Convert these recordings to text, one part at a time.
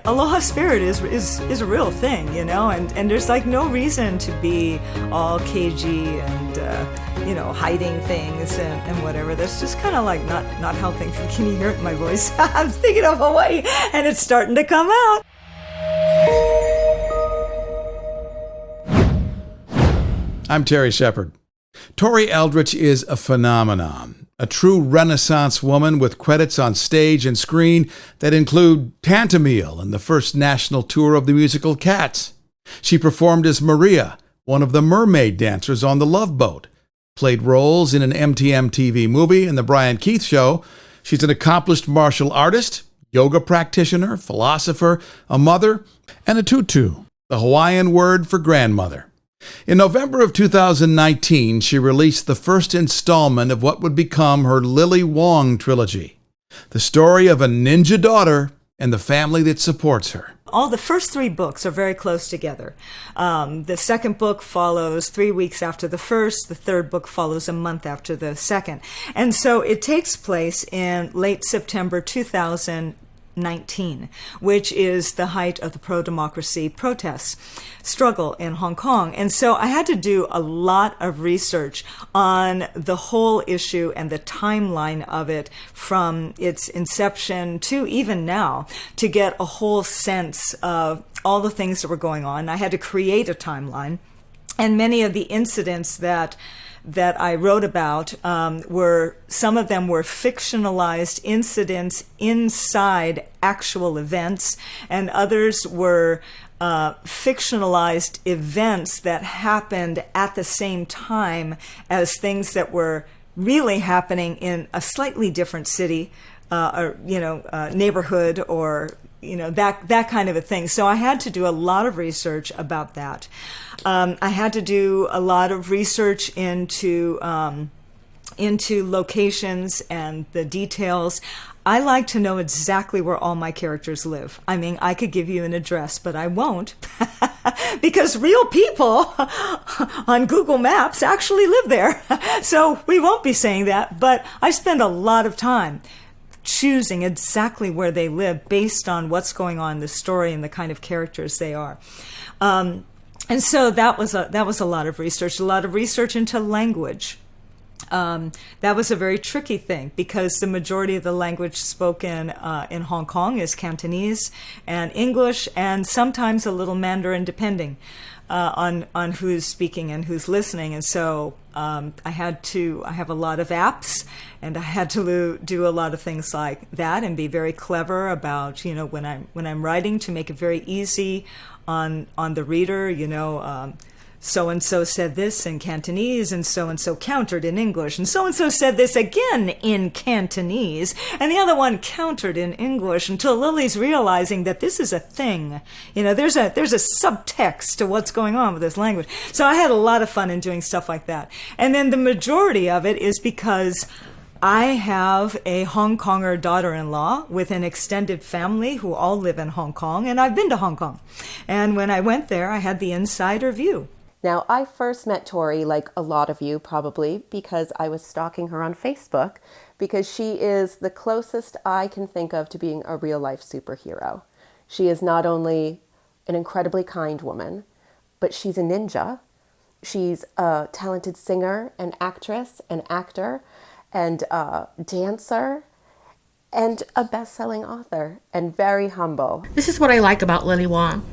aloha spirit is a real thing, and there's like no reason to be all cagey and hiding things and whatever. That's just kind of like not how things. Can you hear it in my voice? I'm thinking of Hawaii and it's starting to come out. I'm Terry Shepard. Tori Eldridge is a phenomenon, a true Renaissance woman with credits on stage and screen that include Tantamille and the first national tour of the musical Cats. She performed as Maria, one of the mermaid dancers on the Love Boat, played roles in an MTM TV movie and the Brian Keith Show. She's an accomplished martial artist, yoga practitioner, philosopher, a mother, and a tutu, the Hawaiian word for grandmother. In November of 2019, she released the first installment of what would become her Lily Wong trilogy, the story of a ninja daughter and the family that supports her. All the first 3 books are very close together. The second book follows 3 weeks after the first. The third book follows a month after the second. And so it takes place in late September 2019, which is the height of the pro-democracy protests struggle in Hong Kong. And so I had to do a lot of research on the whole issue and the timeline of it from its inception to even now to get a whole sense of all the things that were going on. I had to create a timeline, and many of the incidents that I wrote about some of them were fictionalized incidents inside actual events, and others were fictionalized events that happened at the same time as things that were really happening in a slightly different city, or neighborhood, or that kind of a thing. So I had to do a lot of research about that. I had to do a lot of research into locations and the details. I like to know exactly where all my characters live. I mean, I could give you an address, but I won't because real people on Google Maps actually live there. So we won't be saying that, but I spend a lot of time choosing exactly where they live based on what's going on in the story and the kind of characters they are. And so that was a lot of research into language. That was a very tricky thing because the majority of the language spoken in Hong Kong is Cantonese and English, and sometimes a little Mandarin, depending on who's speaking and who's listening. And so I have a lot of apps, and I had to do a lot of things like that and be very clever about, when I'm writing, to make it very easy on the reader, so-and-so said this in Cantonese, and so-and-so countered in English, and so-and-so said this again in Cantonese, and the other one countered in English, until Lily's realizing that this is a thing. There's a subtext to what's going on with this language. So I had a lot of fun in doing stuff like that. And then the majority of it is because I have a Hong Konger daughter-in-law with an extended family who all live in Hong Kong, and I've been to Hong Kong. And when I went there, I had the insider view. Now, I first met Tori, like a lot of you probably, because I was stalking her on Facebook, because she is the closest I can think of to being a real-life superhero. She is not only an incredibly kind woman, but she's a ninja. She's a talented singer and actress and actor and dancer and a best-selling author, and very humble. This is what I like about Lily Wong.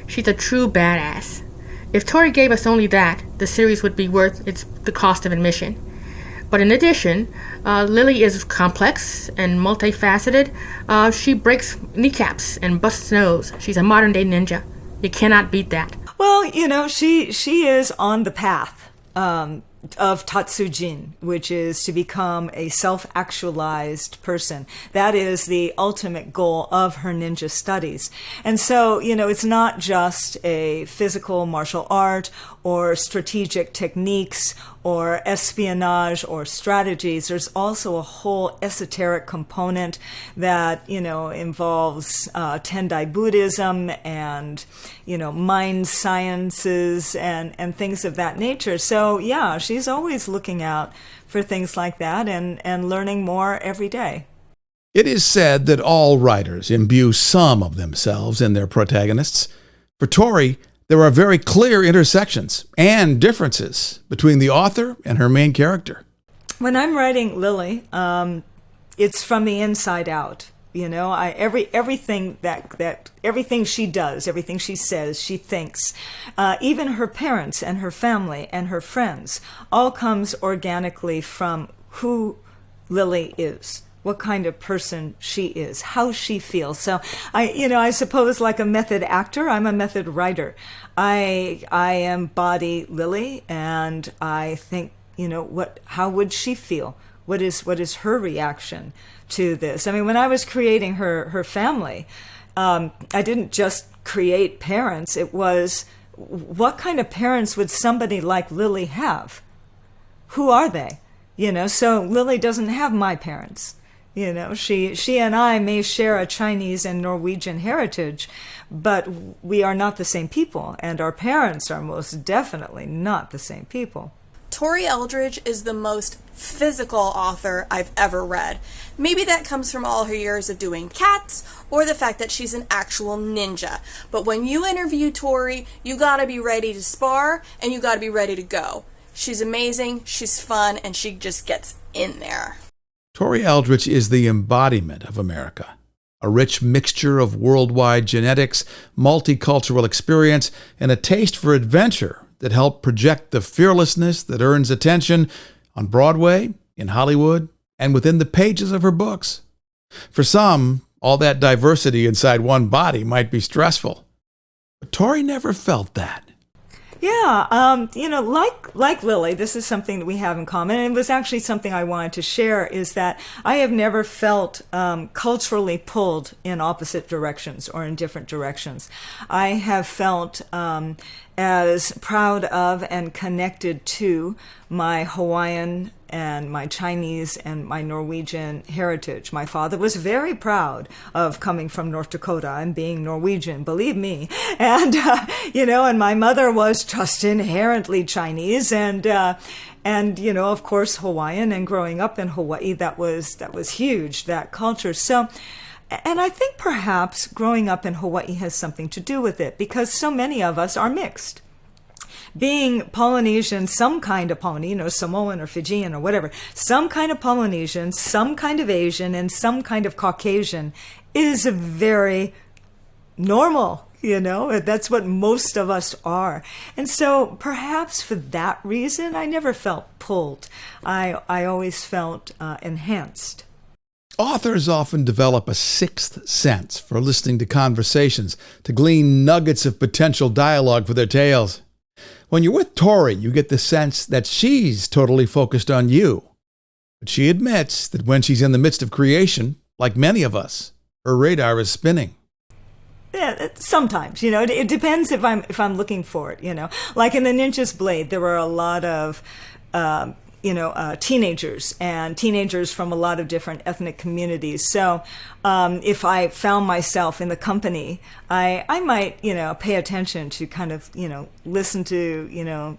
She's a true badass. If Tori gave us only that, the series would be worth the cost of admission. But in addition, Lily is complex and multifaceted. She breaks kneecaps and busts nose. She's a modern-day ninja. You cannot beat that. Well, she is on the path of Tatsujin, which is to become a self-actualized person. That is the ultimate goal of her ninja studies. And so, it's not just a physical martial art or strategic techniques or espionage or strategies. There's also a whole esoteric component that, involves Tendai Buddhism and, mind sciences and things of that nature. So, yeah, she's always looking out for things like that and learning more every day. It is said that all writers imbue some of themselves in their protagonists. For Tori, there are very clear intersections and differences between the author and her main character. When I'm writing Lily, it's from the inside out. You know, everything everything she does, everything she says, she thinks, even her parents and her family and her friends, all comes organically from who Lily is, what kind of person she is, how she feels. So I suppose like a method actor, I'm a method writer. I embody Lily, and I think, how would she feel? What is her reaction to this? I mean, when I was creating her family, I didn't just create parents. It was, what kind of parents would somebody like Lily have? Who are they? So Lily doesn't have my parents. She and I may share a Chinese and Norwegian heritage, but we are not the same people, and our parents are most definitely not the same people. Tori Eldridge is the most physical author I've ever read. Maybe that comes from all her years of doing cats, or the fact that she's an actual ninja. But when you interview Tori, you gotta be ready to spar, and you gotta be ready to go. She's amazing, she's fun, and she just gets in there. Tori Eldridge is the embodiment of America, a rich mixture of worldwide genetics, multicultural experience, and a taste for adventure that help project the fearlessness that earns attention on Broadway, in Hollywood, and within the pages of her books. For some, all that diversity inside one body might be stressful. But Tori never felt that. Yeah, like Lily, this is something that we have in common, and it was actually something I wanted to share, is that I have never felt culturally pulled in opposite directions or in different directions. I have felt as proud of and connected to my Hawaiian and my Chinese and my Norwegian heritage. My father was very proud of coming from North Dakota and being Norwegian, believe me. And, and my mother was just inherently Chinese and, of course, Hawaiian, and growing up in Hawaii, that was huge, that culture. So, and I think perhaps growing up in Hawaii has something to do with it, because so many of us are mixed. Being Polynesian, some kind of Polynesian, Samoan or Fijian or whatever, some kind of Polynesian, some kind of Asian, and some kind of Caucasian is very normal. That's what most of us are. And so perhaps for that reason, I never felt pulled. I always felt enhanced. Authors often develop a sixth sense for listening to conversations, to glean nuggets of potential dialogue for their tales. When you're with Tori, you get the sense that she's totally focused on you. But she admits that when she's in the midst of creation, like many of us, her radar is spinning. Yeah, sometimes, it depends if I'm looking for it, Like in The Ninja's Blade, there were a lot of, teenagers from a lot of different ethnic communities. So if I found myself in the company, I might, pay attention to kind of, listen to,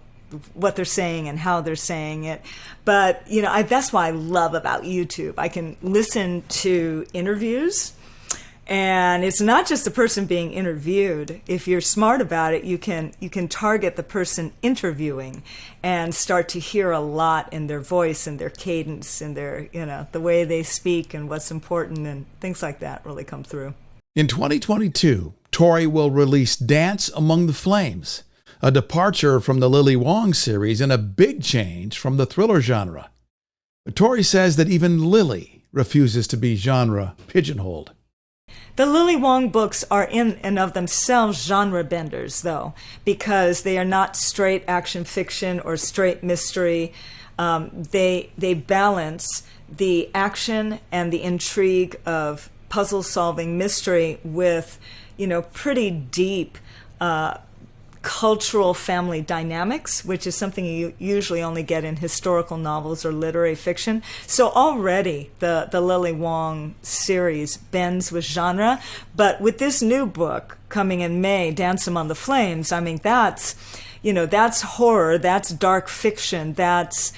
what they're saying and how they're saying it. But, that's what I love about YouTube. I can listen to interviews. And it's not just the person being interviewed. If you're smart about it, you can target the person interviewing and start to hear a lot in their voice and their cadence and their, the way they speak and what's important, and things like that really come through. In 2022, Tori will release Dance Among the Flames, a departure from the Lily Wong series and a big change from the thriller genre. But Tori says that even Lily refuses to be genre pigeonholed. The Lily Wong books are in and of themselves genre benders, though, because they are not straight action fiction or straight mystery. They balance the action and the intrigue of puzzle-solving mystery with, pretty deep cultural family dynamics, which is something you usually only get in historical novels or literary fiction. So already the Lily Wong series bends with genre, but with this new book coming in May, Dance Among the Flames, I mean, that's horror, that's dark fiction, that's,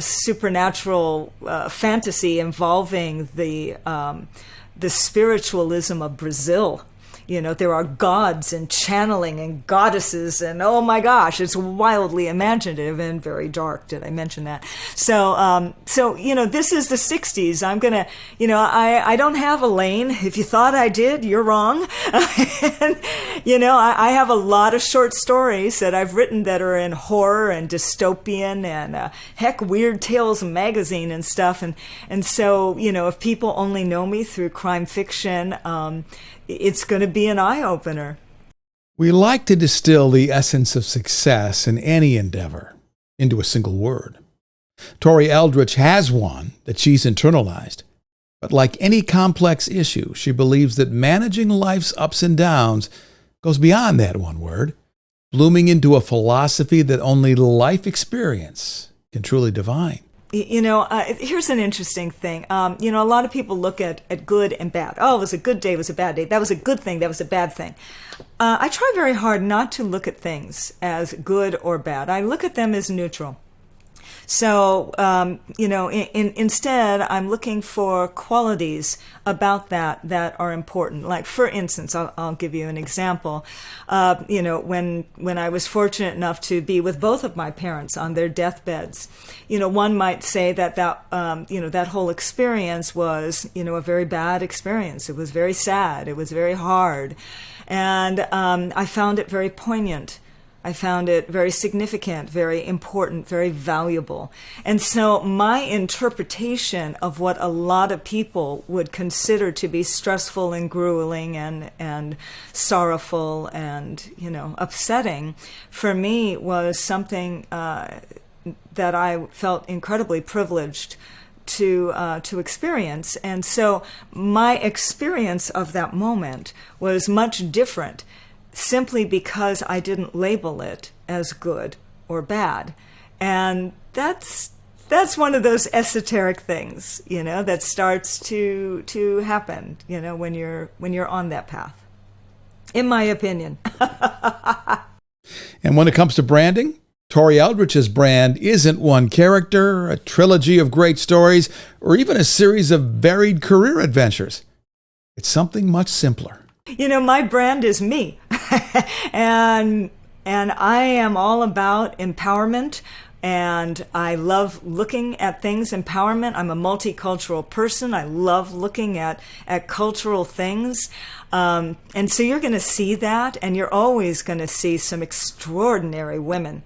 supernatural fantasy involving the spiritualism of Brazil. There are gods and channeling and goddesses, and oh my gosh, it's wildly imaginative and very dark. Did I mention that? So this is the 60s. I'm going to, I don't have a lane. If you thought I did, you're wrong. And, I have a lot of short stories that I've written that are in horror and dystopian and, Weird Tales magazine and stuff. And so, if people only know me through crime fiction, it's going to be an eye-opener. We like to distill the essence of success in any endeavor into a single word. Tori Eldridge has one that she's internalized. But like any complex issue, she believes that managing life's ups and downs goes beyond that one word, blooming into a philosophy that only life experience can truly divine. Here's an interesting thing. A lot of people look at good and bad. Oh, it was a good day, it was a bad day. That was a good thing, that was a bad thing. I try very hard not to look at things as good or bad. I look at them as neutral. So, instead, I'm looking for qualities about that are important. Like, for instance, I'll give you an example. When I was fortunate enough to be with both of my parents on their deathbeds, one might say that whole experience was, a very bad experience. It was very sad. It was very hard. And I found it very poignant. I found it very significant, very important, very valuable. And so my interpretation of what a lot of people would consider to be stressful and grueling and sorrowful and, upsetting, for me was something that I felt incredibly privileged to experience. And so my experience of that moment was much different, simply because I didn't label it as good or bad. And that's one of those esoteric things, that starts to happen, when you're on that path, in my opinion. And when it comes to branding, Tori Eldridge's brand isn't one character, a trilogy of great stories, or even a series of varied career adventures. It's something much simpler. My brand is me. and I am all about empowerment, and I love looking at things empowerment. I'm a multicultural person. I love looking at cultural things. And so you're going to see that, and you're always going to see some extraordinary women,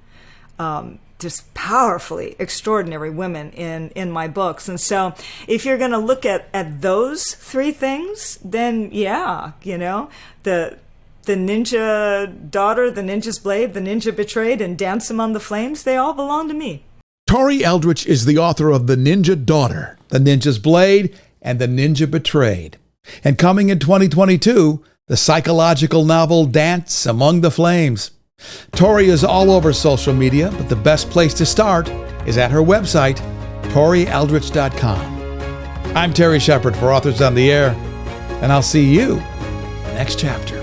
just powerfully extraordinary women in my books. And so if you're going to look at those three things, then yeah, the ninja daughter, the ninja's blade, the ninja betrayed, and Dance Among the Flames, they all belong to me. Tori Eldridge is the author of The Ninja Daughter, The Ninja's Blade, and The Ninja Betrayed. And coming in 2022, the psychological novel Dance Among the Flames. Tori is all over social media, but the best place to start is at her website, torieldridge.com. I'm Terry Shepard for Authors on the Air, and I'll see you in the next chapter.